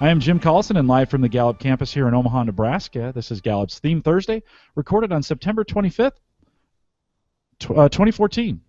I am Jim Collison, and live from the Gallup campus here in Omaha, Nebraska. This is Gallup's Theme Thursday, recorded on September 25th, 2014.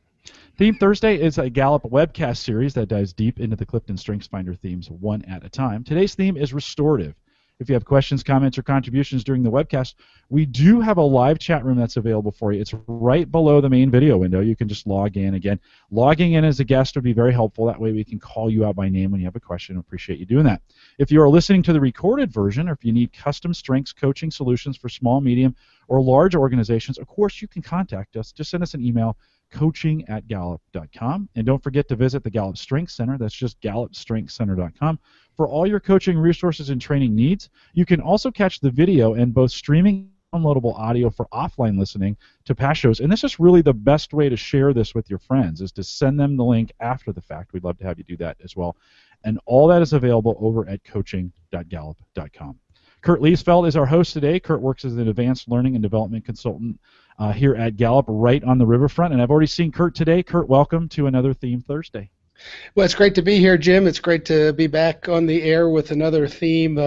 Theme Thursday is a Gallup webcast series that dives deep into the CliftonStrengths Finder themes one at a time. Today's theme is restorative. If you have questions, comments, or contributions during the webcast, we do have a live chat room that's available for you. It's right below the main video window. You can just log in. Again, logging in as a guest would be very helpful. That way we can call you out by name when you have a question. I appreciate you doing that. If you are listening to the recorded version, or if you need custom strengths coaching solutions for small, medium, or large organizations, of course you can contact us. Just send us an email, coaching@gallup.com. And don't forget to visit the Gallup Strengths Center. That's just gallupstrengthscenter.com for all your coaching resources and training needs. You can also catch the video and both streaming and downloadable audio for offline listening to past shows. And this is really the best way to share this with your friends, is to send them the link after the fact. We'd love to have you do that as well. And all that is available over at coaching.gallup.com. Kurt Liesfeld is our host today. Kurt works as an advanced learning and development consultant here at Gallup right on the riverfront. And I've already seen Kurt today. Kurt, welcome to another Theme Thursday. Well, it's great to be here, Jim. It's great to be back on the air with another theme.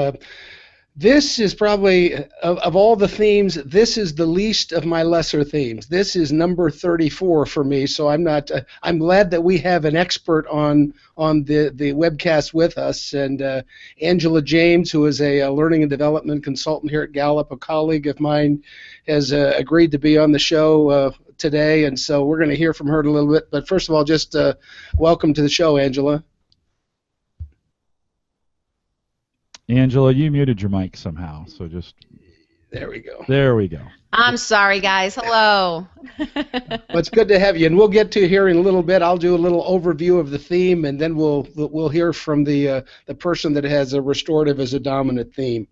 This is probably, of all the themes, this is the least of my lesser themes. This is number 34 for me, so I'm glad that we have an expert on the webcast with us. And Angela James, who is a learning and development consultant here at Gallup, a colleague of mine, has agreed to be on the show today, and so we're going to hear from her in a little bit. But first of all, just welcome to the show, Angela. Angela, you muted your mic somehow, so just... There we go. There we go. I'm sorry, guys. Hello. Well, it's good to have you, and we'll get to here in a little bit. I'll do a little overview of the theme, and then we'll hear from the person that has a restorative as a dominant theme.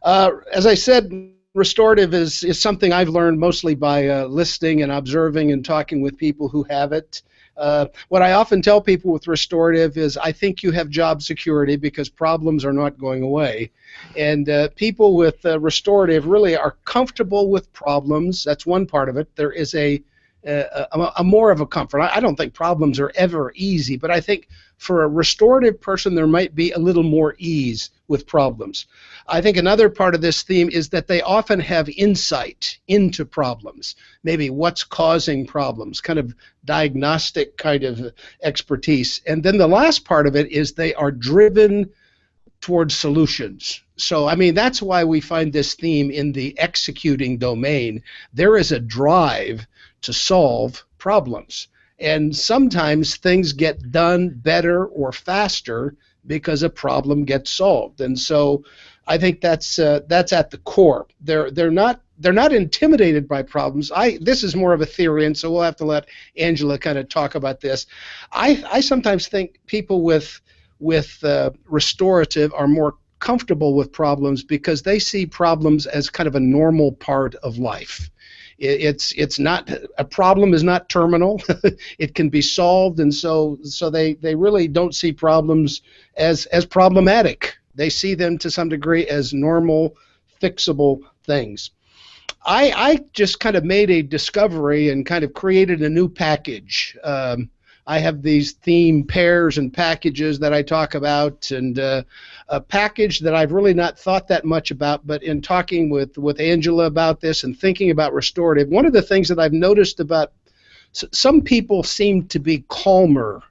As I said, restorative is something I've learned mostly by listening and observing and talking with people who have it. What I often tell people with restorative is I think you have job security because problems are not going away. And people with restorative really are comfortable with problems. That's one part of it. There is a more of a comfort. I don't think problems are ever easy, but I think for a restorative person there might be a little more ease with problems. I think another part of this theme is that they often have insight into problems, maybe what's causing problems, kind of diagnostic kind of expertise. And then the last part of it is they are driven towards solutions. So, I mean, that's why we find this theme in the executing domain. There is a drive to solve problems. And sometimes things get done better or faster because a problem gets solved. And so I think that's at the core. They're not intimidated by problems. This is more of a theory, and so we'll have to let Angela kind of talk about this. I sometimes think people with restorative are more comfortable with problems because they see problems as kind of a normal part of life. It's not, a problem is not terminal. It can be solved, and so they really don't see problems as problematic. They see them to some degree as normal, fixable things. I just kind of made a discovery and kind of created a new package. I have these theme pairs and packages that I talk about, and a package that I've really not thought that much about, but in talking with Angela about this and thinking about restorative, one of the things that I've noticed about some people seem to be calmer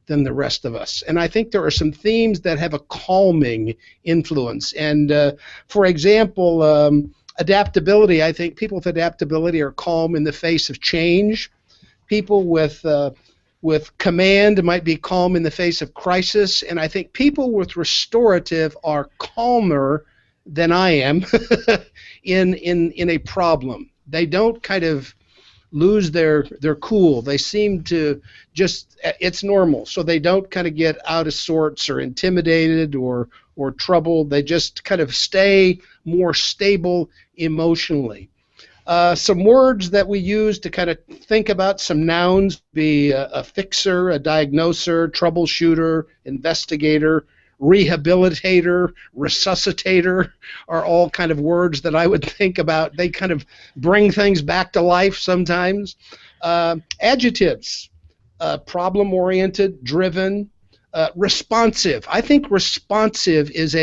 than the rest of us, and I think there are some themes that have a calming influence. And for example, adaptability, I think people with adaptability are calm in the face of change. People with command might be calm in the face of crisis, and I think people with restorative are calmer than I am in a problem. They don't kind of lose their cool. They seem to just, it's normal, so they don't kind of get out of sorts or intimidated or troubled. They just kind of stay more stable emotionally. Some words that we use to kind of think about some nouns be a fixer, a diagnoser, troubleshooter, investigator, rehabilitator, resuscitator are all kind of words that I would think about. They kind of bring things back to life sometimes. Adjectives, problem-oriented, driven, Responsive. I think responsive is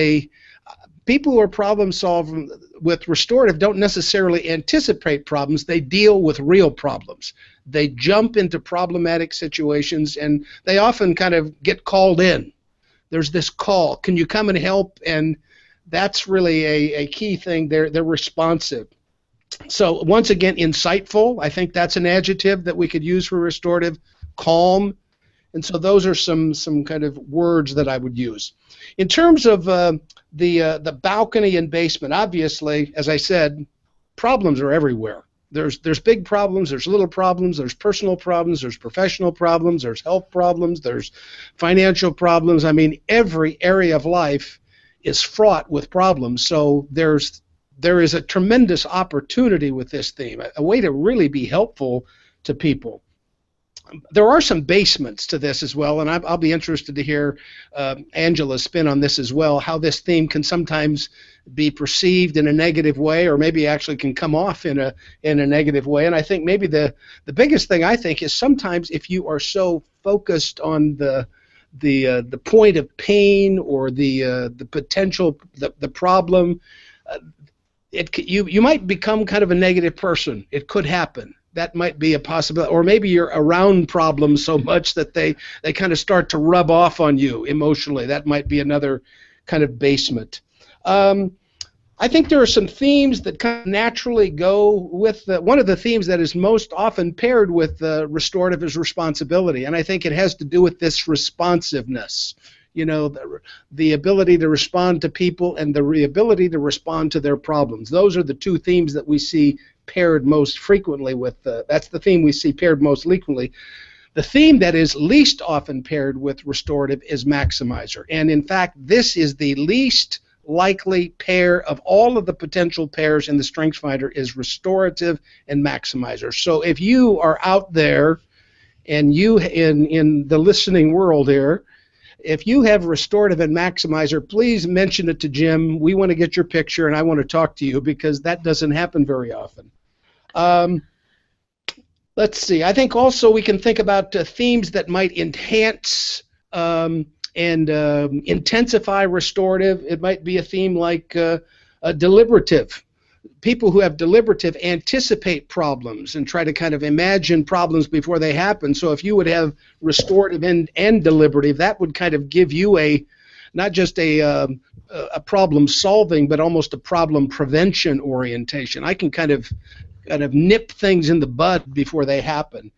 people who are problem solving with restorative don't necessarily anticipate problems. They deal with real problems. They jump into problematic situations, and they often kind of get called in. There's this call, can you come and help? And that's really a key thing. They're responsive. So once again, insightful. I think that's an adjective that we could use for restorative. Calm. And so those are some kind of words that I would use. In terms of the balcony and basement, obviously, as I said, problems are everywhere. There's big problems, there's little problems, there's personal problems, there's professional problems, there's health problems, there's financial problems. I mean, every area of life is fraught with problems. So there is a tremendous opportunity with this theme, a way to really be helpful to people. There are some basements to this as well, and I'll be interested to hear Angela's spin on this as well, how this theme can sometimes be perceived in a negative way, or maybe actually can come off in a negative way. And I think maybe the biggest thing I think is sometimes if you are so focused on the point of pain or the potential, the problem, you might become kind of a negative person. It could happen. That might be a possibility. Or maybe you're around problems so much that they kind of start to rub off on you emotionally. That might be another kind of basement. I think there are some themes that kind of naturally go with one of the themes that is most often paired with restorative is responsibility. And I think it has to do with this responsiveness. You know, the ability to respond to people and the ability to respond to their problems. Those are the two themes that we see paired most frequently with, that's the theme we see paired most frequently. The theme that is least often paired with restorative is maximizer. And in fact, this is the least likely pair of all of the potential pairs in the StrengthsFinder is restorative and maximizer. So if you are out there and you in the listening world here, if you have restorative and maximizer, please mention it to Jim. We want to get your picture, and I want to talk to you because that doesn't happen very often. Let's see. I think also we can think about themes that might enhance and intensify restorative. It might be a theme like deliberative. People who have deliberative anticipate problems and try to kind of imagine problems before they happen. So if you would have restorative and deliberative, that would kind of give you not just a problem solving, but almost a problem prevention orientation. I can kind of nip things in the bud before they happen.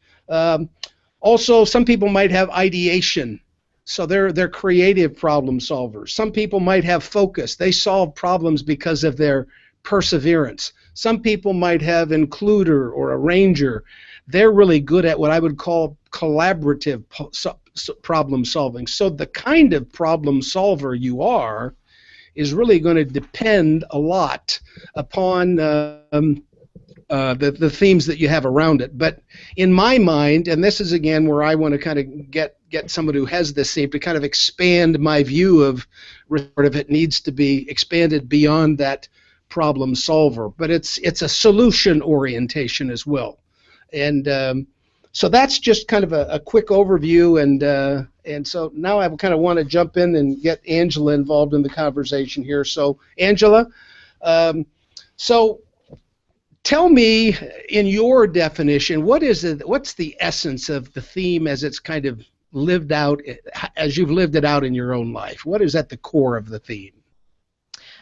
Also, some people might have ideation. So they're creative problem solvers. Some people might have focus. They solve problems because of their perseverance. Some people might have includer or arranger. They're really good at what I would call collaborative problem solving. So the kind of problem solver you are is really going to depend a lot upon the themes that you have around it. But in my mind, and this is again where I want to kind of get someone who has this theme to kind of expand my view of restorative, it needs to be expanded beyond that problem solver, but it's a solution orientation as well. And so that's just kind of a quick overview, and so now I kind of want to jump in and get Angela involved in the conversation here. So Angela, so tell me, in your definition, what's the essence of the theme as it's kind of lived out, as you've lived it out in your own life? What is at the core of the theme?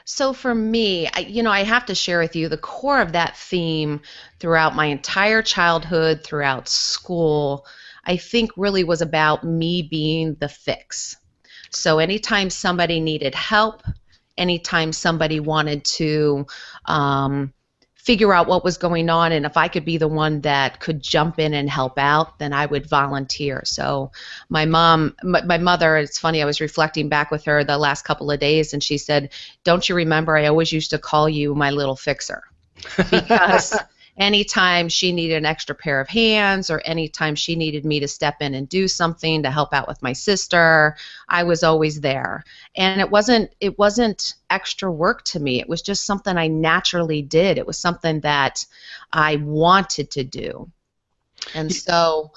So for me, I have to share with you the core of that theme throughout my entire childhood, throughout school, I think really was about me being the fix. So anytime somebody needed help, anytime somebody wanted to figure out what was going on, and if I could be the one that could jump in and help out, then I would volunteer. So my mother, it's funny, I was reflecting back with her the last couple of days, and she said, "Don't you remember I always used to call you my little fixer?" Because anytime she needed an extra pair of hands, or anytime she needed me to step in and do something to help out with my sister, I was always there. And it wasn't extra work to me. It was just something I naturally did. It was something that I wanted to do. And so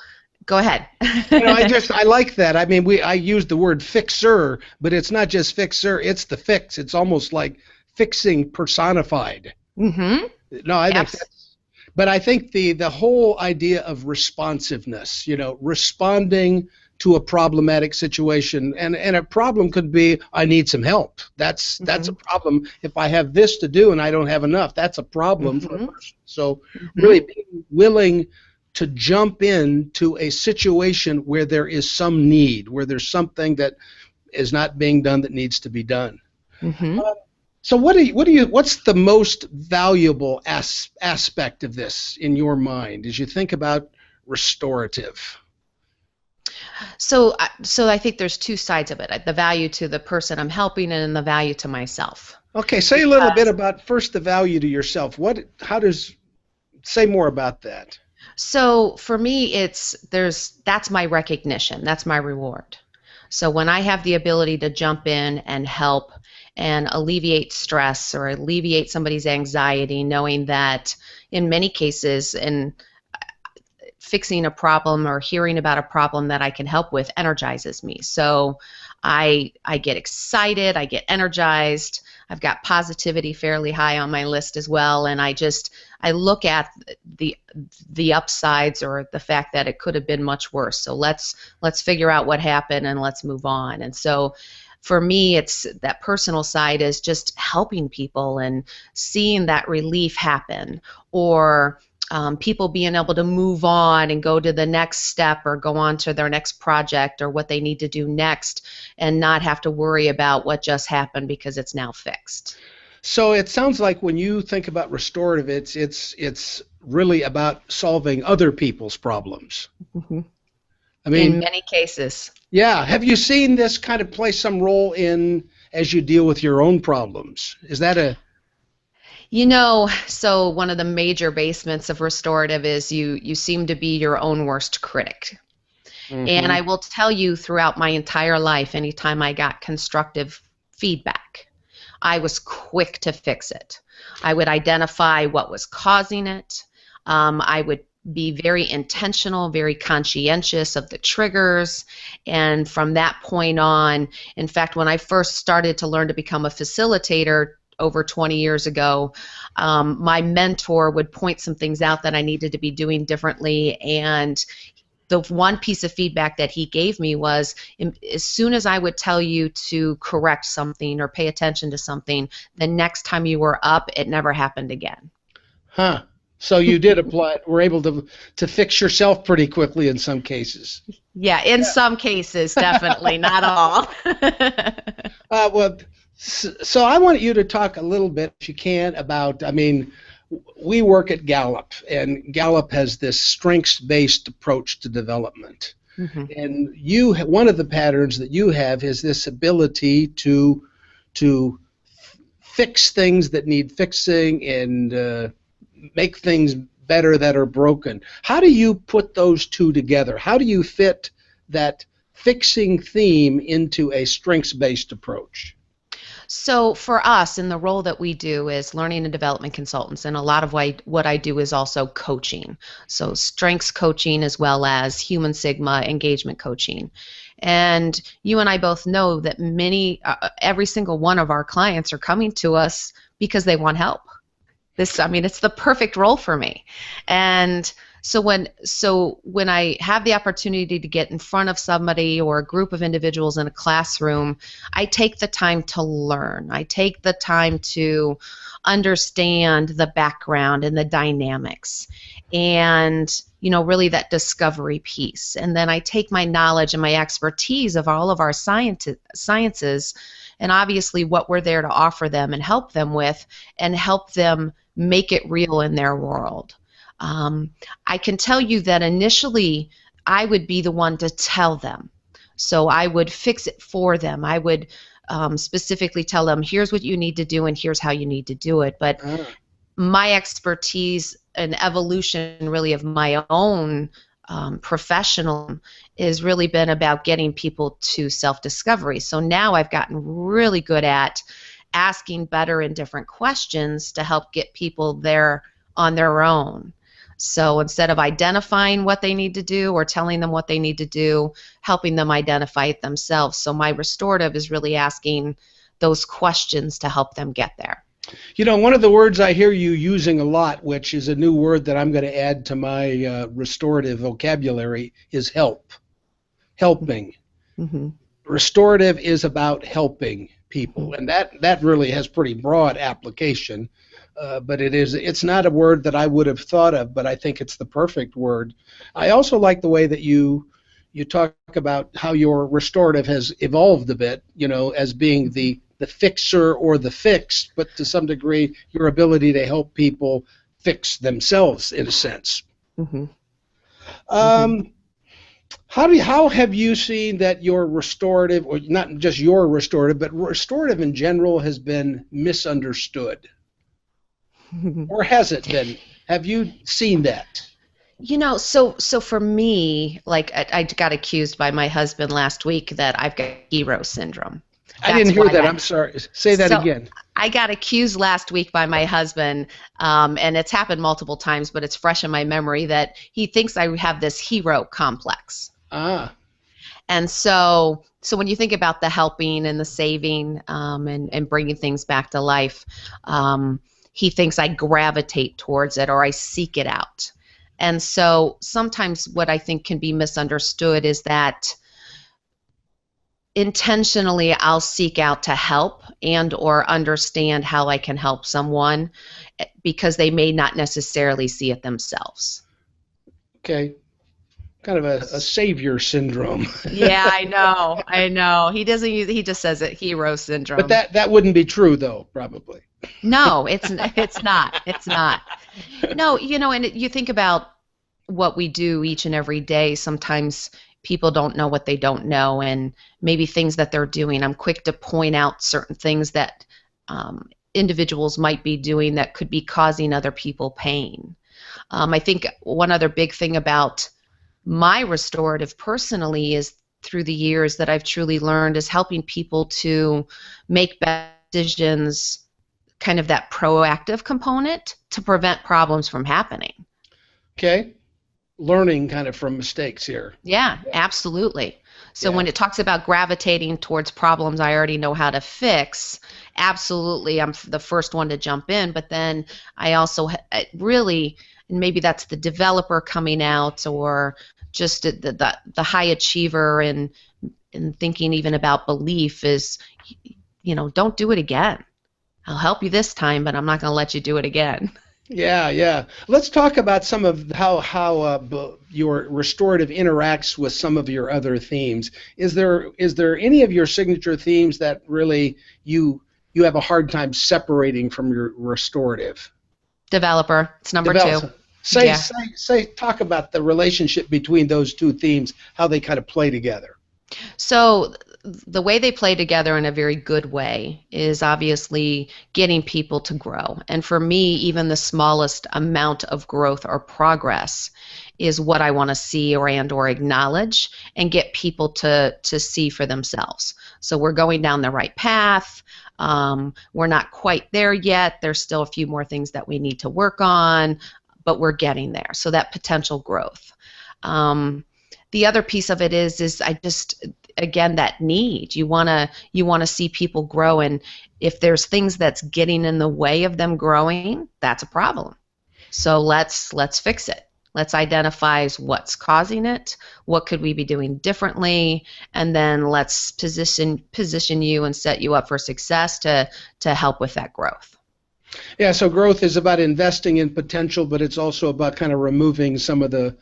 Go ahead. I like that. I mean, I use the word fixer, but it's not just fixer, it's the fix. It's almost like fixing personified. Mm-hmm. No, I think that's, but I think the whole idea of responsiveness, responding to a problematic situation, and a problem could be I need some help. That's a problem. If I have this to do and I don't have enough, that's a problem for a person. So really being willing to jump into a situation where there is some need, where there's something that is not being done that needs to be done. So what's the most valuable aspect of this in your mind as you think about restorative? So I think there's two sides of it: the value to the person I'm helping, and the value to myself. Okay, say a little bit about first the value to yourself. Say more about that. So for me, that's my recognition, that's my reward. So when I have the ability to jump in and help and alleviate stress or alleviate somebody's anxiety, knowing that in many cases, in fixing a problem or hearing about a problem that I can help with energizes me. So I get excited, I get energized. I've got positivity fairly high on my list as well, and I look at the upsides or the fact that it could have been much worse. So let's figure out what happened and let's move on. And so for me, it's that personal side is just helping people and seeing that relief happen, or people being able to move on and go to the next step or go on to their next project or what they need to do next and not have to worry about what just happened because it's now fixed. So it sounds like when you think about restorative, it's really about solving other people's problems. I mean, in many cases. Yeah. Have you seen this kind of play some role as you deal with your own problems? Is that so one of the major basements of restorative is you seem to be your own worst critic. And I will tell you, throughout my entire life, anytime I got constructive feedback, I was quick to fix it. I would identify what was causing it. I would be very intentional, very conscientious of the triggers. And from that point on, in fact, when I first started to learn to become a facilitator over 20 years ago, my mentor would point some things out that I needed to be doing differently. And the one piece of feedback that he gave me was, as soon as I would tell you to correct something or pay attention to something, the next time you were up, it never happened again. Huh. So you did apply it. Were able to fix yourself pretty quickly in some cases. Yeah, in some cases, definitely, not all. So I want you to talk a little bit, if you can, about, we work at Gallup, and Gallup has this strengths-based approach to development. And one of the patterns that you have is this ability to fix things that need fixing and make things better that are broken. How do you put those two together? How do you fit that fixing theme into a strengths-based approach? So for us, in the role that we do as learning and development consultants, and a lot of what I do is also coaching. So strengths coaching as well as human sigma engagement coaching. And you and I both know that every single one of our clients are coming to us because they want help. It's the perfect role for me. And so when I have the opportunity to get in front of somebody or a group of individuals in a classroom, I take the time to learn. I take the time to understand the background and the dynamics and, really that discovery piece. And then I take my knowledge and my expertise of all of our sciences and obviously what we're there to offer them and help them with and help them make it real in their world. I can tell you that initially I would be the one to tell them. So I would fix it for them. I would specifically tell them, here's what you need to do and here's how you need to do it. But my expertise and evolution really of my own professional has really been about getting people to self-discovery. So now I've gotten really good at asking better and different questions to help get people there on their own. So instead of identifying what they need to do or telling them what they need to do, helping them identify it themselves. So my restorative is really asking those questions to help them get there. You know, one of the words I hear you using a lot, which is a new word that I'm going to add to my restorative vocabulary, is help. Helping. Mm-hmm. Restorative is about helping people, and that really has pretty broad application. But it's not a word that I would have thought of, but I think it's the perfect word. I also like the way that you talk about how your restorative has evolved a bit, you know, as being the fixer or the fixed, but to some degree your ability to help people fix themselves in a sense. Mm-hmm. How have you seen that your restorative, or not just your restorative, but restorative in general, has been misunderstood? Or has it been? Have you seen that? You know, so for me, like I got accused by my husband last week that I've got hero syndrome. I didn't hear that. I'm sorry. Say that again. I got accused last week by my husband, and it's happened multiple times, but it's fresh in my memory that he thinks I have this hero complex. Ah. And so when you think about the helping and the saving and bringing things back to life, he thinks I gravitate towards it or I seek it out. And so sometimes what I think can be misunderstood is that intentionally I'll seek out to help and or understand how I can help someone because they may not necessarily see it themselves. Okay. Kind of a savior syndrome. Yeah, I know. He doesn't use, he just says it, hero syndrome. But that wouldn't be true though, probably. No, it's not. It's not. No, you know, and you think about what we do each and every day. Sometimes people don't know what they don't know, and maybe things that they're doing. I'm quick to point out certain things that individuals might be doing that could be causing other people pain. I think one other big thing about my restorative personally is through the years that I've truly learned is helping people to make better decisions, kind of that proactive component to prevent problems from happening. Okay. Learning kind of from mistakes here. Yeah, absolutely. So when it talks about gravitating towards problems I already know how to fix, absolutely, I'm the first one to jump in. But then I also really, and maybe that's the developer coming out or just the high achiever and thinking even about belief is, you know, don't do it again. I'll help you this time, but I'm not going to let you do it again. Yeah. Let's talk about some of how your restorative interacts with some of your other themes. Is there any of your signature themes that really you have a hard time separating from your restorative? Developer, it's number 2. Talk about the relationship between those two themes, how they kind of play together. So the way they play together in a very good way is obviously getting people to grow. And for me, even the smallest amount of growth or progress is what I want to see or acknowledge and get people to see for themselves. So we're going down the right path. We're not quite there yet. There's still a few more things that we need to work on, but we're getting there. So that potential growth. The other piece of it is I just, again, that need. You wanna see people grow, and if there's things that's getting in the way of them growing, that's a problem. So let's fix it. Let's identify what's causing it, what could we be doing differently, and then let's position you and set you up for success to help with that growth. Yeah, so growth is about investing in potential, but it's also about kind of removing some of the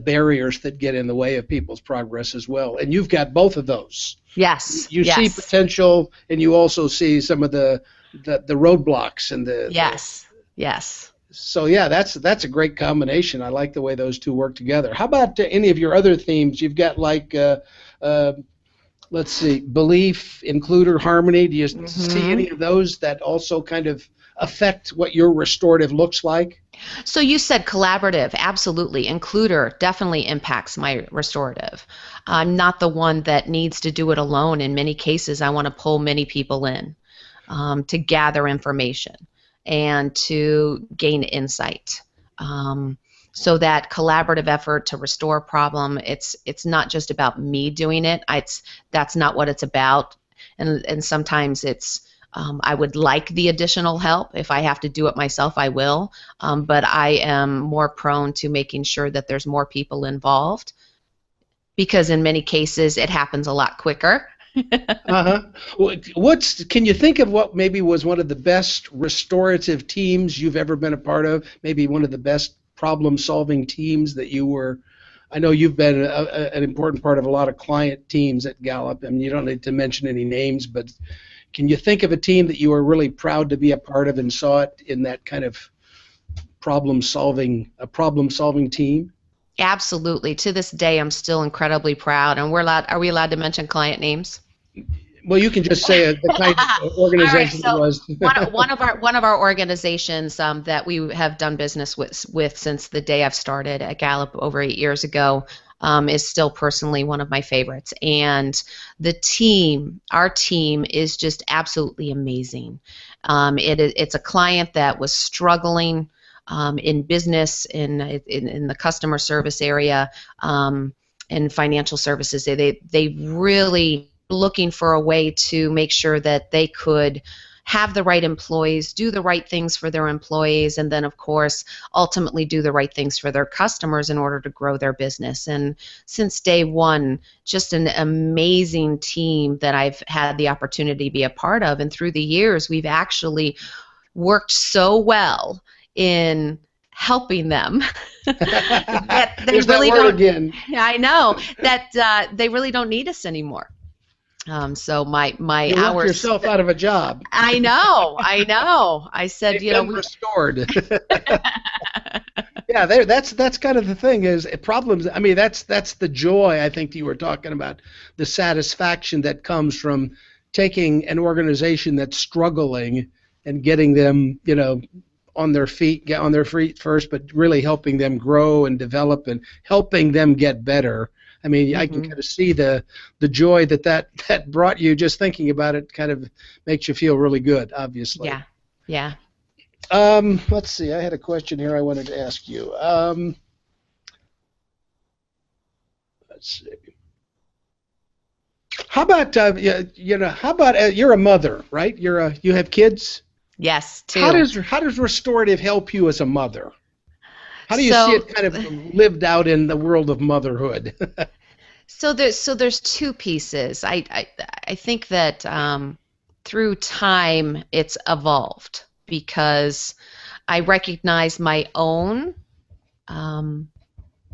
barriers that get in the way of people's progress as well. And you've got both of those. Yes. You see potential, and you also see some of the roadblocks and the Yes. So yeah, that's a great combination. I like the way those two work together. How about any of your other themes? You've got like let's see, belief, includer, harmony. Do you see any of those that also kind of affect what your restorative looks like? So you said collaborative, absolutely. Includer definitely impacts my restorative. I'm not the one that needs to do it alone. In many cases, I want to pull many people in to gather information and to gain insight. So that collaborative effort to restore a problem, it's not just about me doing it. That's not what it's about. And sometimes it's I would like the additional help. If I have to do it myself, I will. But I am more prone to making sure that there's more people involved, because in many cases it happens a lot quicker. Uh-huh. Can you think of what maybe was one of the best restorative teams you've ever been a part of? Maybe one of the best problem-solving teams that you were. I know you've been an important part of a lot of client teams at Gallup, and you don't need to mention any names, but can you think of a team that you were really proud to be a part of and saw it in that kind of problem-solving team? Absolutely. To this day, I'm still incredibly proud. And are we allowed to mention client names? Well, you can just say the kind of organization All right, so it was. one of our organizations that we have done business with since the day I've started at Gallup over 8 years ago is still personally one of my favorites. And our team is just absolutely amazing. It's a client that was struggling in business, in the customer service area, in financial services. They really looking for a way to make sure that they could have the right employees, do the right things for their employees, and then, of course, ultimately do the right things for their customers in order to grow their business. And since day one, just an amazing team that I've had the opportunity to be a part of. And through the years, we've actually worked so well in helping them that they really don't. Again. I know that they really don't need us anymore. So my you hours. worked yourself out of a job. I know. I said, They've been restored. Yeah, that's kind of the thing is problems. I mean, that's the joy I think that you were talking about, the satisfaction that comes from taking an organization that's struggling and getting them, on their feet first, but really helping them grow and develop and helping them get better. I mean, I can kind of see the joy that brought you. Just thinking about it kind of makes you feel really good, obviously. Yeah. Let's see. I had a question here I wanted to ask you. Let's see. How about you're a mother, right? You have kids? Yes, two. How does restorative help you as a mother? How do you see it kind of lived out in the world of motherhood? So there's two pieces. I think that through time it's evolved because I recognize my own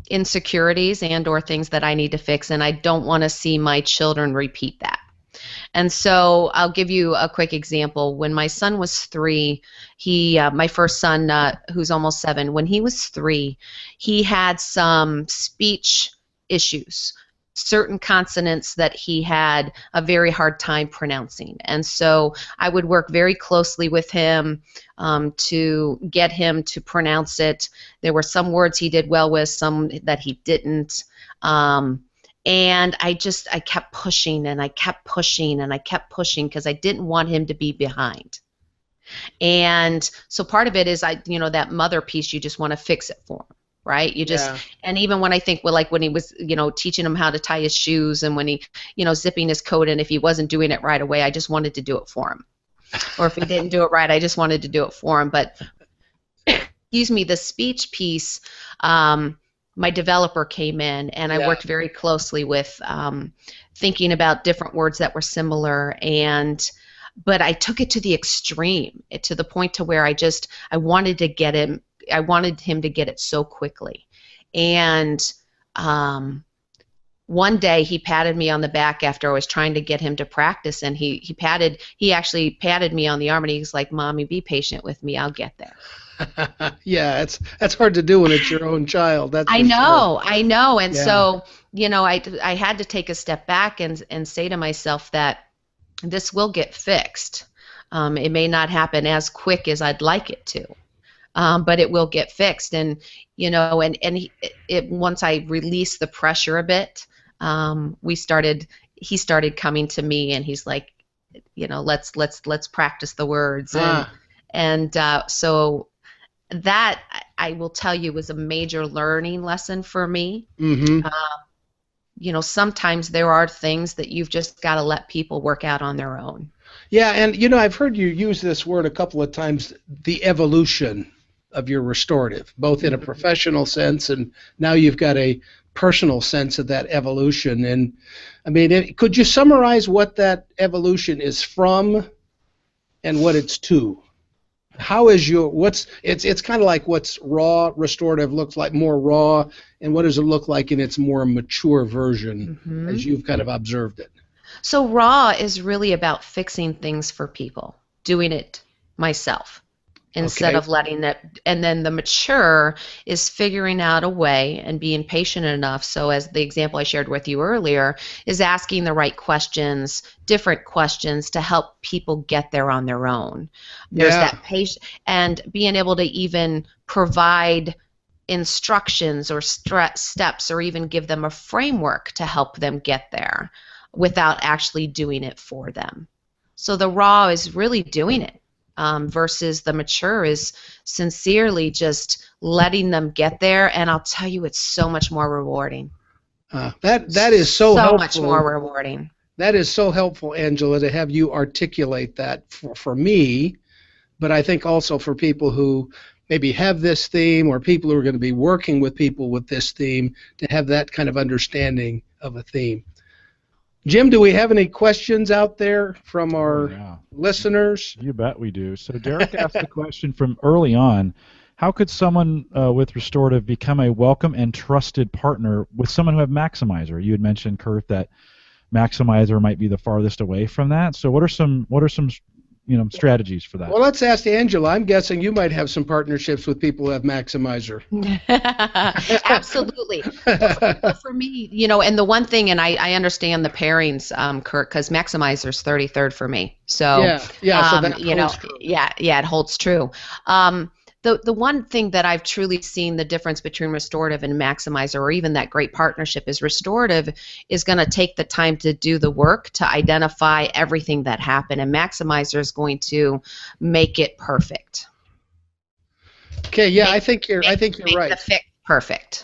insecurities and or things that I need to fix, and I don't want to see my children repeat that. And so I'll give you a quick example. When my son was 3, my first son, who's almost 7, when he was 3, he had some speech issues, certain consonants that he had a very hard time pronouncing. And so I would work very closely with him to get him to pronounce it. There were some words he did well with, some that he didn't. And I kept pushing and I kept pushing and I kept pushing because I didn't want him to be behind. And so part of it is that mother piece, you just want to fix it for him, right? And even when I think, like when he was, teaching him how to tie his shoes and when he, zipping his coat, and if he wasn't doing it right away, I just wanted to do it for him. Or if he didn't do it right, I just wanted to do it for him. But excuse me, the speech piece, my developer came in and I worked very closely with thinking about different words that were similar, but I took it to the extreme, to the point to where I wanted him to get it so quickly. And one day he patted me on the back after I was trying to get him to practice, and he actually patted me on the arm and he's like, "Mommy, be patient with me, I'll get there." Yeah, that's hard to do when it's your own child. I know. And so, I had to take a step back and say to myself that this will get fixed. It may not happen as quick as I'd like it to, but it will get fixed. And once I released the pressure a bit, he started coming to me and he's like, let's practice the words. So that I will tell you was a major learning lesson for me. Mm-hmm. Sometimes there are things that you've just got to let people work out on their own. Yeah, and I've heard you use this word a couple of times, the evolution of your restorative, both in a professional sense and now you've got a personal sense of that evolution. And I mean, could you summarize what that evolution is from and what it's to? How is it's kind of like what's raw restorative looks like, more raw, and what does it look like in its more mature version as you've kind of observed it? So raw is really about fixing things for people, doing it myself instead of letting it. And then the mature is figuring out a way and being patient enough. So as the example I shared with you earlier is asking the right questions, different questions to help people get there on their own. There's that patience and being able to even provide instructions or steps or even give them a framework to help them get there without actually doing it for them. So the raw is really doing it versus the mature is sincerely just letting them get there. And I'll tell you, it's so much more rewarding. That is so helpful. Much more rewarding. That is so helpful, Angela, to have you articulate that for me, but I think also for people who maybe have this theme or people who are going to be working with people with this theme to have that kind of understanding of a theme. Jim, do we have any questions out there from our listeners? You bet we do. So Derek asked a question from early on. How could someone with restorative become a welcome and trusted partner with someone who have maximizer? You had mentioned, Kurt, that maximizer might be the farthest away from that. So what are some strategies for that? Well, let's ask Angela. I'm guessing you might have some partnerships with people who have maximizer. Absolutely. For me, and the one thing, and I understand the pairings, Kurt, because maximizer's 33rd for me. So so that holds true. It holds true. The one thing that I've truly seen the difference between restorative and maximizer, or even that great partnership, is restorative is going to take the time to do the work to identify everything that happened, and maximizer is going to make it perfect. Okay, I think you're right. The fix perfect.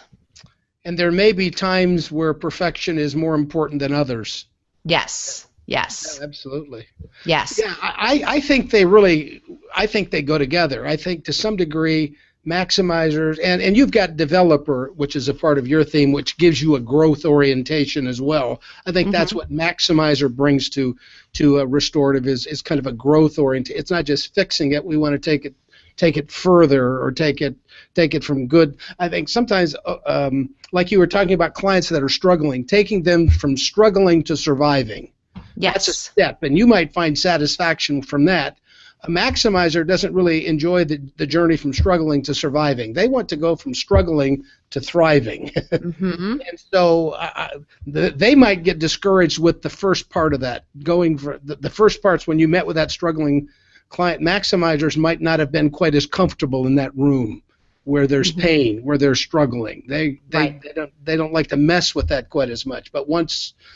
And there may be times where perfection is more important than others. Yes. Yeah, absolutely. Yes. Yeah, I think they go together. I think to some degree maximizers, and you've got developer, which is a part of your theme, which gives you a growth orientation as well. I think that's what maximizer brings to a restorative is kind of a growth orientation. It's not just fixing it. We want to take it further or take it from good. I think sometimes, like you were talking about clients that are struggling, taking them from struggling to surviving. Yes. That's a step, and you might find satisfaction from that. A maximizer doesn't really enjoy the journey from struggling to surviving. They want to go from struggling to thriving. And so they might get discouraged with the first part of that. Going for the first parts when you met with that struggling client, maximizers might not have been quite as comfortable in that room where there's pain, where they're struggling. They don't like to mess with that quite as much. But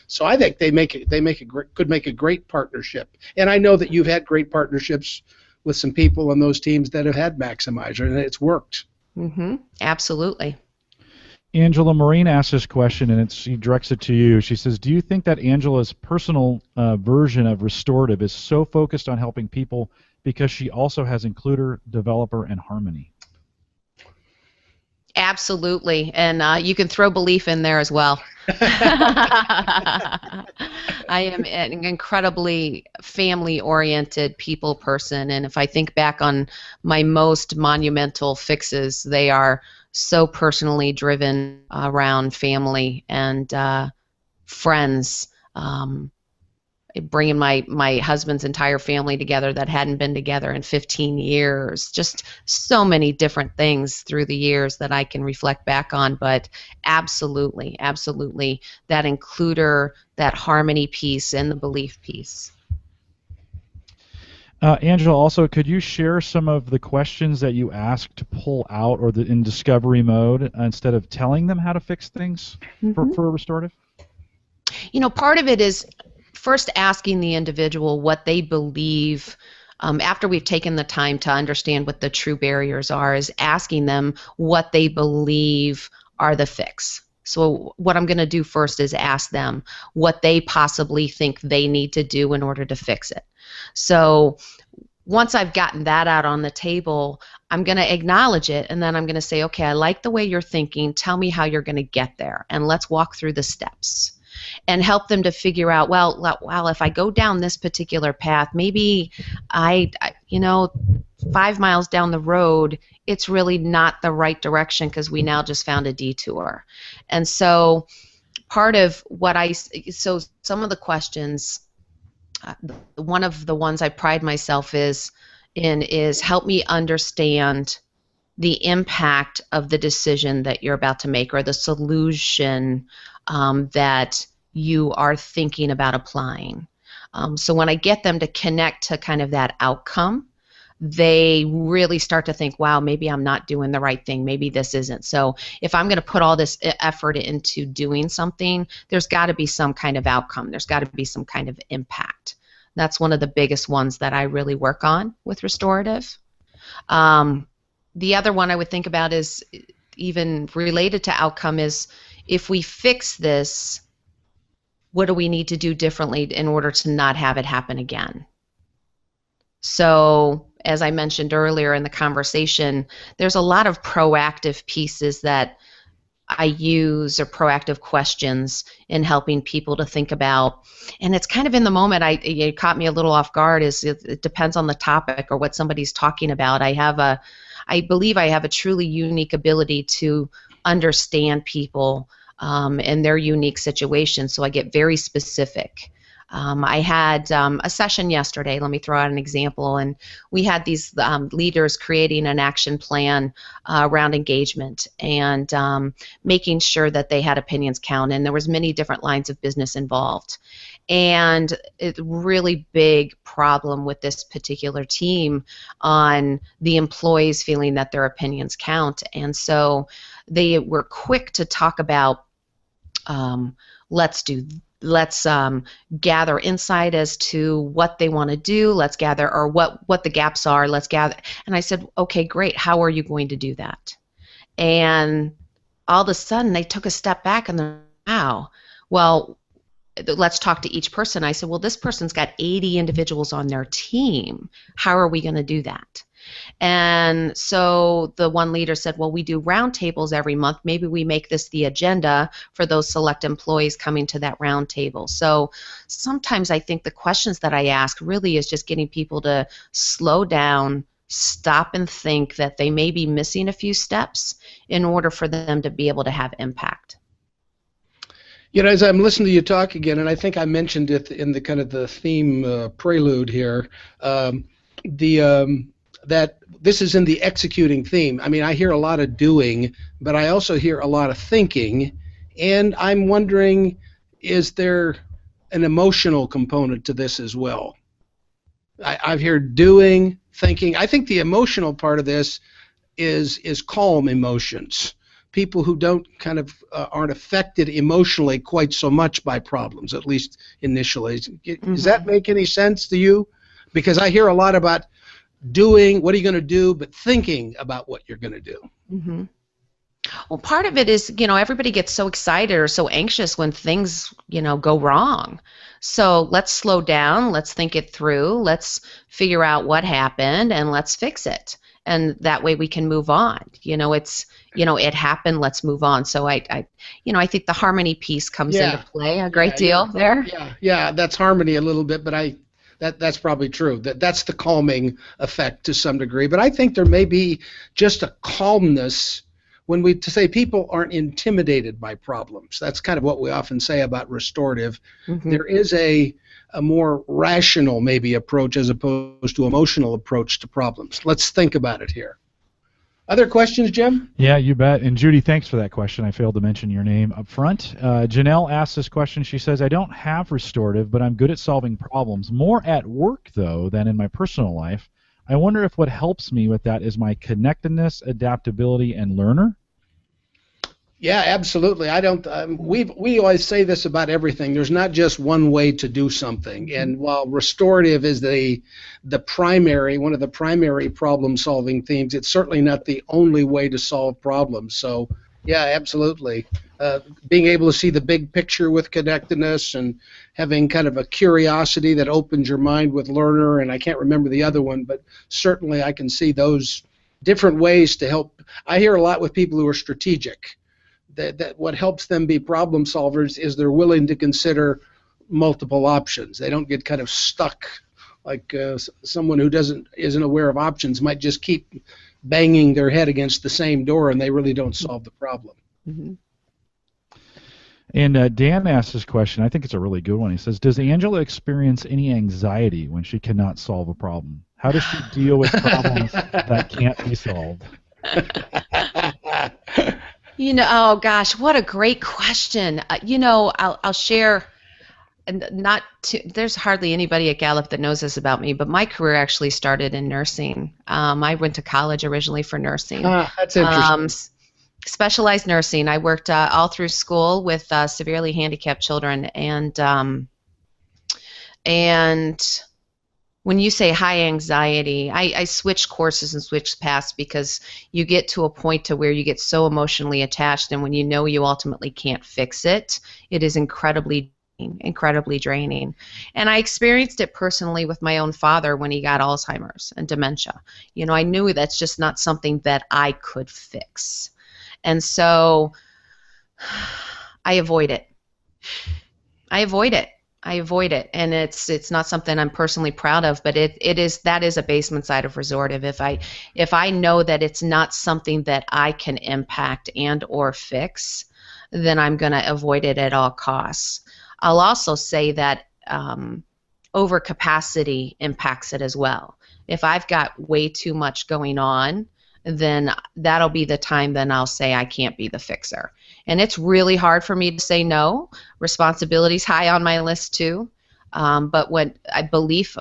so I think could make a great partnership. And I know that you've had great partnerships with some people on those teams that have had maximizer, and it's worked. Absolutely. Angela Maureen asked this question, and she directs it to you. She says, do you think that Angela's personal version of restorative is so focused on helping people because she also has includer, developer, and harmony? Absolutely, and you can throw belief in there as well. I am an incredibly family-oriented people person, and if I think back on my most monumental fixes, they are so personally driven around family and friends. Bringing my husband's entire family together that hadn't been together in 15 years. Just so many different things through the years that I can reflect back on, but absolutely, that includer, that harmony piece, and the belief piece. Angela, also, could you share some of the questions that you asked to pull out or in discovery mode instead of telling them how to fix things for restorative? Part of it is first asking the individual what they believe after we've taken the time to understand what the true barriers are, is asking them what they believe are the fix. So what I'm going to do first is ask them what they possibly think they need to do in order to fix it. So once I've gotten that out on the table, I'm going to acknowledge it, and then I'm going to say, okay, I like the way you're thinking. Tell me how you're going to get there, and let's walk through the steps and help them to figure out, well, if I go down this particular path, maybe 5 miles down the road, it's really not the right direction because we now just found a detour. And so part of what so some of the questions, one of the ones I pride myself is help me understand the impact of the decision that you're about to make, or the solution that you are thinking about applying. So when I get them to connect to kind of that outcome, they really start to think, wow, maybe I'm not doing the right thing. Maybe this isn't. So if I'm going to put all this effort into doing something, there's got to be some kind of outcome. There's got to be some kind of impact. That's one of the biggest ones that I really work on with restorative. The other one I would think about is even related to outcome is, if we fix this, what do we need to do differently in order to not have it happen again? So as I mentioned earlier in the conversation, there's a lot of proactive pieces that I use, or proactive questions, in helping people to think about. And it's kind of in the moment. It caught me a little off guard. It depends on the topic or what somebody's talking about. I believe I have a truly unique ability to understand people and their unique situation. So I get very specific. I had a session yesterday, let me throw out an example, and we had these leaders creating an action plan around engagement and making sure that they had opinions count, and there was many different lines of business involved. And it's a really big problem with this particular team on the employees feeling that their opinions count. And so they were quick to talk about let's gather insight as to what they want to do. Let's gather, or what the gaps are. Let's gather. And I said, okay, great. How are you going to do that? And all of a sudden, they took a step back and they're, wow, well, let's talk to each person. I said, well, this person's got 80 individuals on their team. How are we going to do that? And so the one leader said, well, we do roundtables every month. Maybe we make this the agenda for those select employees coming to that roundtable. So sometimes I think the questions that I ask really is just getting people to slow down, stop and think that they may be missing a few steps in order for them to be able to have impact. You know, as I'm listening to you talk again, and I think I mentioned it in the kind of the theme prelude here, that this is in the executing theme. I mean, I hear a lot of doing, but I also hear a lot of thinking, and I'm wondering, is there an emotional component to this as well? I've heard doing, thinking. I think the emotional part of this is calm emotions. People who don't kind of aren't affected emotionally quite so much by problems, at least initially. Does that make any sense to you? Because I hear a lot about doing, what are you going to do, but thinking about what you're going to do. Mm-hmm. Well, part of it is, everybody gets so excited or so anxious when things, go wrong. So let's slow down, let's think it through, let's figure out what happened, and let's fix it. And that way we can move on. It happened, let's move on. So I think the harmony piece comes into play a great deal there. Yeah, that's harmony a little bit, but that's probably true. That's the calming effect to some degree. But I think there may be just a calmness when we say people aren't intimidated by problems. That's kind of what we often say about restorative. Mm-hmm. There is a more rational maybe approach as opposed to emotional approach to problems. Let's think about it here. Other questions, Jim? Yeah, you bet. And Judy, thanks for that question. I failed to mention your name up front. Janelle asked this question. She says, I don't have restorative, but I'm good at solving problems. More at work, though, than in my personal life. I wonder if what helps me with that is my connectedness, adaptability, and learner. Yeah, absolutely. I don't. We always say this about everything. There's not just one way to do something. And while restorative is the primary, one of the primary problem solving themes, it's certainly not the only way to solve problems. So yeah, absolutely. Being able to see the big picture with connectedness and having kind of a curiosity that opens your mind with learner, and I can't remember the other one, but certainly I can see those different ways to help. I hear a lot with people who are strategic that what helps them be problem solvers is they're willing to consider multiple options. They don't get kind of stuck like someone who isn't aware of options might just keep banging their head against the same door and they really don't solve the problem. Mm-hmm. And Dan asked this question. I think it's a really good one. He says, does Angela experience any anxiety when she cannot solve a problem? How does she deal with problems that can't be solved? Oh gosh, what a great question. I'll share. And there's hardly anybody at Gallup that knows this about me, but my career actually started in nursing. I went to college originally for nursing. That's interesting. Specialized nursing. I worked all through school with severely handicapped children, and when you say high anxiety, I switched courses and switched paths because you get to a point to where you get so emotionally attached, and when you know you ultimately can't fix it, it is incredibly draining. And I experienced it personally with my own father when he got Alzheimer's and dementia. I knew that's just not something that I could fix. And so I avoid it. And it's not something I'm personally proud of, but that is a basement side of restorative. If I know that it's not something that I can impact and or fix, then I'm going to avoid it at all costs. I'll also say that overcapacity impacts it as well. If I've got way too much going on, then that'll be the time then I'll say I can't be the fixer. And it's really hard for me to say no. Responsibility's high on my list too. But when belief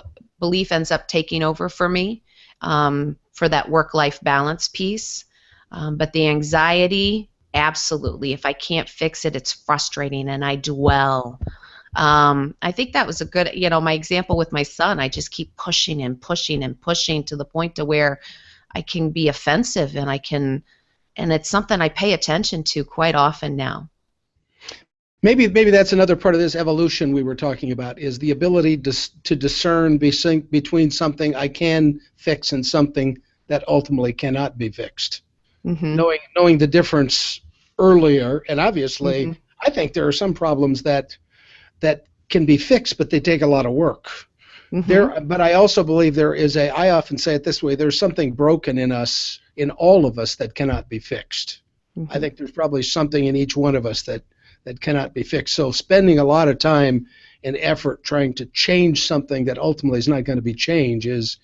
ends up taking over for me for that work-life balance piece. But the anxiety, absolutely. If I can't fix it, it's frustrating and I dwell. I think that was a good, my example with my son. I just keep pushing and pushing and pushing to the point to where I can be offensive and it's something I pay attention to quite often now. Maybe that's another part of this evolution we were talking about, is the ability to discern between something I can fix and something that ultimately cannot be fixed. Mm-hmm. Knowing the difference earlier, and obviously, mm-hmm. I think there are some problems that can be fixed, but they take a lot of work. Mm-hmm. But I also believe I often say it this way, there's something broken in us, in all of us, that cannot be fixed. Mm-hmm. I think there's probably something in each one of us that cannot be fixed. So spending a lot of time and effort trying to change something that ultimately is not going to be changed is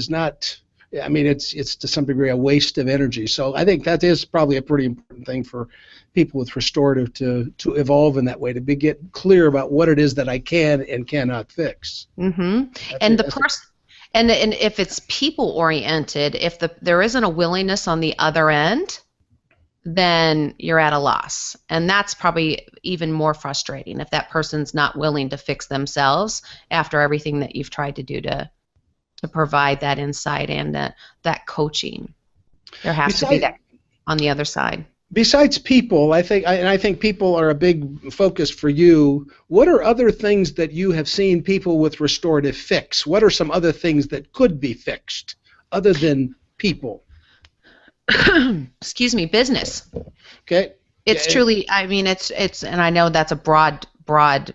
not, I mean, it's to some degree a waste of energy. So I think that is probably a pretty important thing for people with restorative to evolve in that way, to get clear about what it is that I can and cannot fix. Mm-hmm. And the person, and if it's people oriented, if there isn't a willingness on the other end, then you're at a loss. And that's probably even more frustrating if that person's not willing to fix themselves after everything that you've tried to do to provide that insight and that coaching. There has to be that on the other side. Besides people, I think people are a big focus for you. What are other things that you have seen people with restorative fix? What are some other things that could be fixed other than people? Excuse me, business. Okay. It's truly, I mean, it's, and I know that's a broad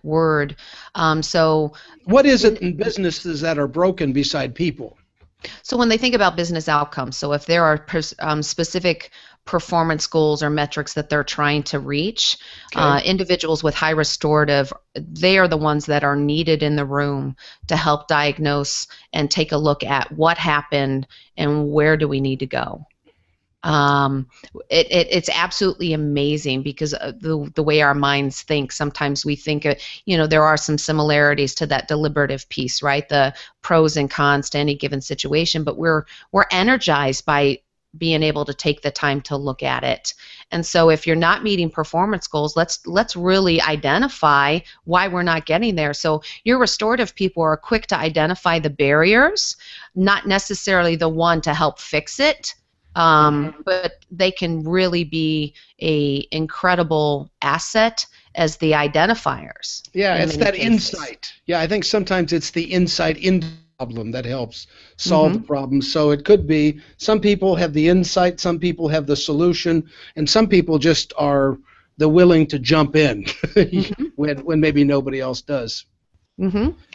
word. So what is it in businesses that are broken beside people? So when they think about business outcomes, so if there are specific performance goals or metrics that they're trying to reach, individuals with high restorative, they are the ones that are needed in the room to help diagnose and take a look at what happened and where do we need to go. It's absolutely amazing because the way our minds think. Sometimes we think, there are some similarities to that deliberative piece, right? The pros and cons to any given situation, but we're energized by being able to take the time to look at it. And so if you're not meeting performance goals, let's really identify why we're not getting there. So your restorative people are quick to identify the barriers, not necessarily the one to help fix it, but they can really be a incredible asset as the identifiers. Yeah, in it's many that cases. insight. Yeah, I think sometimes it's the insight into the problem that helps solve the problem. So it could be some people have the insight, some people have the solution, and some people just are the willing to jump in when maybe nobody else does.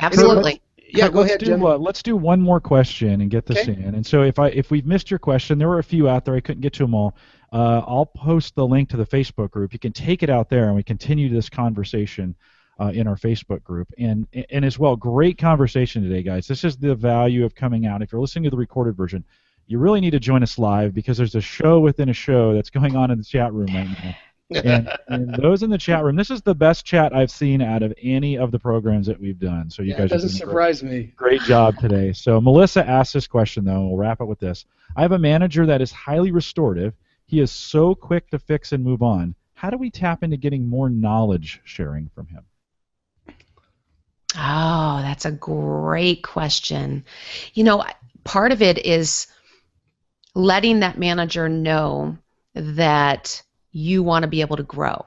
Absolutely. Yeah, go ahead, Jim. Let's do one more question and get this in. And so if we've missed your question, there were a few out there. I couldn't get to them all. I'll post the link to the Facebook group. You can take it out there, and we continue this conversation in our Facebook group. And as well, great conversation today, guys. This is the value of coming out. If you're listening to the recorded version, you really need to join us live because there's a show within a show that's going on in the chat room right now. And those in the chat room, this is the best chat I've seen out of any of the programs that we've done. So you guys doesn't surprise me. Great job today. So Melissa asked this question, though, and we'll wrap it with this. I have a manager that is highly restorative. He is so quick to fix and move on. How do we tap into getting more knowledge sharing from him? Oh, that's a great question. You know, part of it is letting that manager know that you want to be able to grow.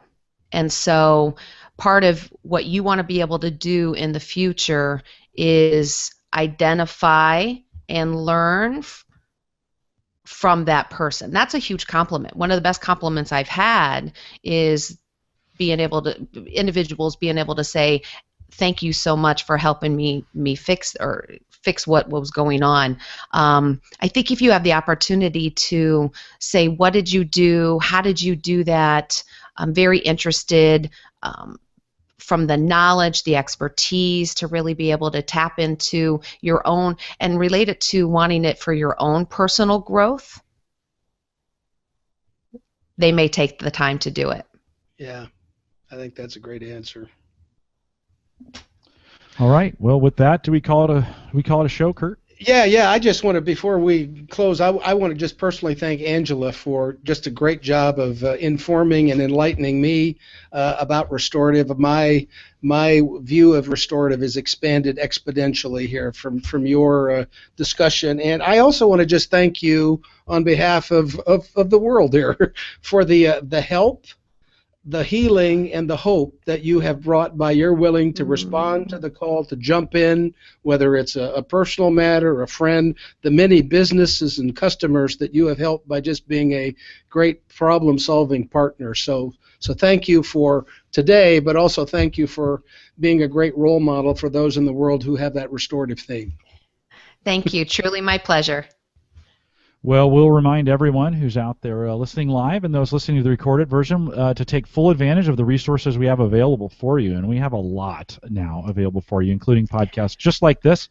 And so part of what you want to be able to do in the future is identify and learn from that person. That's a huge compliment. One of the best compliments I've had is individuals being able to say, thank you so much for helping me fix what was going on. I think if you have the opportunity to say, what did you do? How did you do that? I'm very interested from the knowledge, the expertise, to really be able to tap into your own and relate it to wanting it for your own personal growth. They may take the time to do it. Yeah, I think that's a great answer. All right. Well, with that, do we call it a show, Kurt? Yeah. I just want to, before we close, I want to just personally thank Angela for just a great job of informing and enlightening me about restorative. My view of restorative is expanded exponentially here from your discussion. And I also want to just thank you on behalf of the world here for the help, the healing, and the hope that you have brought by your willing to respond to the call, to jump in, whether it's a personal matter, a friend, the many businesses and customers that you have helped by just being a great problem-solving partner. So thank you for today, but also thank you for being a great role model for those in the world who have that restorative theme. Thank you. Truly my pleasure. Well, we'll remind everyone who's out there listening live and those listening to the recorded version to take full advantage of the resources we have available for you. And we have a lot now available for you, including podcasts just like this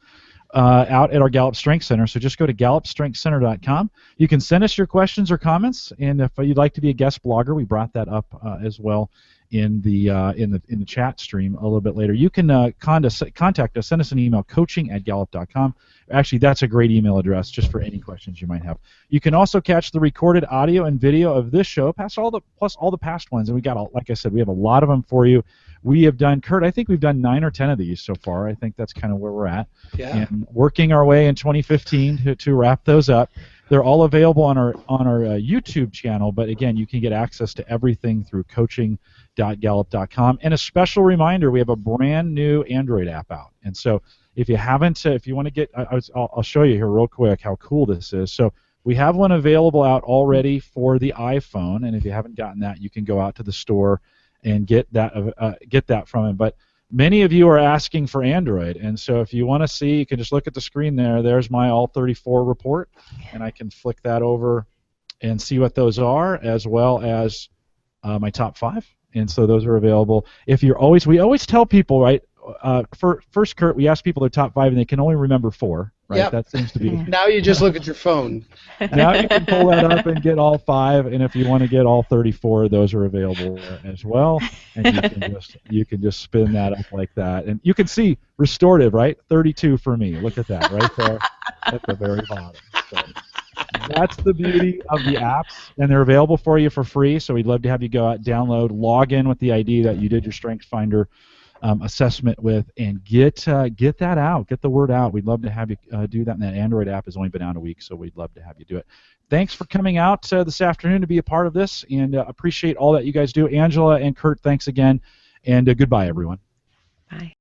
out at our Gallup Strength Center. So just go to gallupstrengthcenter.com. You can send us your questions or comments, and if you'd like to be a guest blogger, we brought that up as well in the chat stream a little bit later. You can contact us, send us an email, coaching@gallup.com. Actually, that's a great email address just for any questions you might have. You can also catch the recorded audio and video of this show, plus all the past ones, and we got, like I said, we have a lot of them for you. We have done, Kurt, I think we've done 9 or 10 of these so far. I think that's kind of where we're at. Yeah. And working our way in 2015 to wrap those up. They're all available on our YouTube channel, but again, you can get access to everything through coaching.gallup.com. And a special reminder, we have a brand new Android app out. And so if you haven't, if you want to get, I'll show you here real quick how cool this is. So we have one available out already for the iPhone, and if you haven't gotten that, you can go out to the store and get that from it. But many of you are asking for Android, and so if you want to see, you can just look at the screen there. There's my All 34 report, and I can flick that over and see what those are, as well as my top 5. And so those are available. We always tell people, right? First, Kurt, we ask people their top 5, and they can only remember 4. Right? Yep. That seems to be. Now you just look at your phone. Now you can pull that up and get all 5, and if you want to get all 34, those are available as well. And you can just spin that up like that, and you can see restorative, right? 32 for me. Look at that right there at the very bottom. So That's the beauty of the apps, and they're available for you for free. So we'd love to have you go out, download, log in with the ID that you did your Strength Finder assessment with, and get that out, get the word out. We'd love to have you do that. And that Android app has only been out a week, so we'd love to have you do it. Thanks for coming out this afternoon to be a part of this, and appreciate all that you guys do. Angela and Kurt, thanks again, and goodbye, everyone. Bye.